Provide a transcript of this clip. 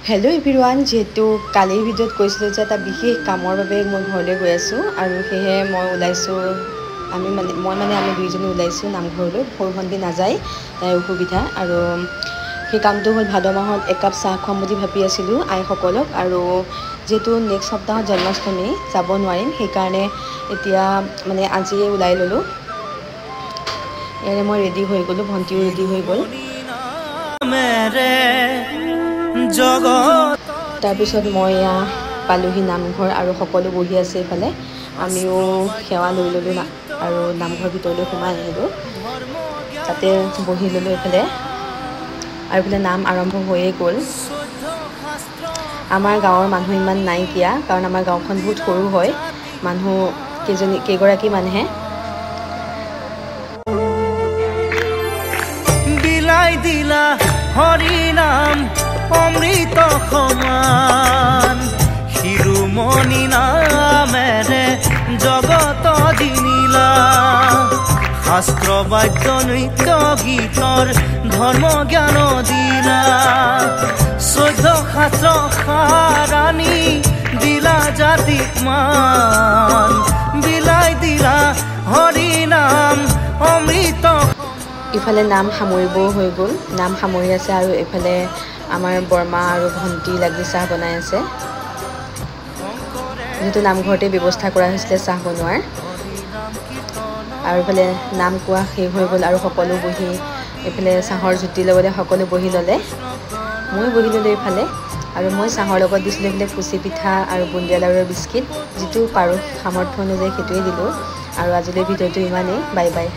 hello everyone जेहेतु कालिर भिडिओत কৈছিলো যে এটা বিশেষ কামৰ বাবে মই ঘৰলৈ গৈ আছো আৰু হেহে মই ওলাইছো আমি দুইজনে ওলাইছো নামঘৰলৈ সৰু ভণ্টি নাযায় তাই অসুবিধা আৰু সেই কামটো হ'ল ভাদ মাহত এক কাপ চাহ খুৱাম বুলি ভাবি আছিলো আই সকলক আৰু যেহেতু নেক্সট সপ্তাহত জন্মাষ্টমী যাব নোৱাৰিম সেই কাৰণে এতিয়া আজি ওলাই ললো এনে মই ৰেডি হৈ গলো ভণ্টিও ৰেডি হৈ গল তাৰপিছত মই পালোহি নামঘৰ আৰু সকলো বহি আছে এইফালে আমিও সেৱা লৈ ললো আৰু নামঘৰ ভিতৰলৈ সোমাই আহিলো তাতে বহি ললো এইফালে আৰু এইফালে নাম আৰম্ভ হৈয়ে গ'ল আমাৰ গাঁৱৰ মানুহ ইমান নাইকিয়া কাৰণ আমাৰ গাঁওখন বহুত সৰু হয় মানুহ কেইগৰাকী মানুহে বিলাই দিলা হৰি নাম অমৃত সমান শিৰোমণি নামেৰে জগত দিনিলা শাস্ত্ৰ বাদ্য নৃত্য গীতৰ ধৰ্ম জ্ঞান দিলা চৈধ্য শাস্ত্ৰ সাৰাণী দিলা জাতিক মান বিলাই দিলা হৰি নাম অমৃত ইফালে নাম সামৰিব হৈ গ'ল নাম সামৰি আছে আৰু ইফালে আমাৰ বৰমা আৰু ভণ্টি লাগি চাহ বনাই আছে যেহেতু নামঘৰতে ব্যৱস্থা কৰা হৈছিলে চাহ বনোৱাৰ আৰু ইফালে নাম কোৱা শেষ হৈ গ'ল আৰু সকলো বহি ইফালে চাহৰ জুতি লগতে সকলো বহি ল'লে মই বহি ল'লো ইফালে আৰু মই চাহৰ লগত দিছিলোঁ ইফালে কুচি পিঠা আৰু বুন্দিয়া লাড়ুৰ বিস্কিট যিটো পাৰোঁ সামৰ্থ্য অনুযায়ী সেইটোৱে দিলোঁ আৰু আজিলৈ ভিডিঅ'টো ইমানেই বাই বাই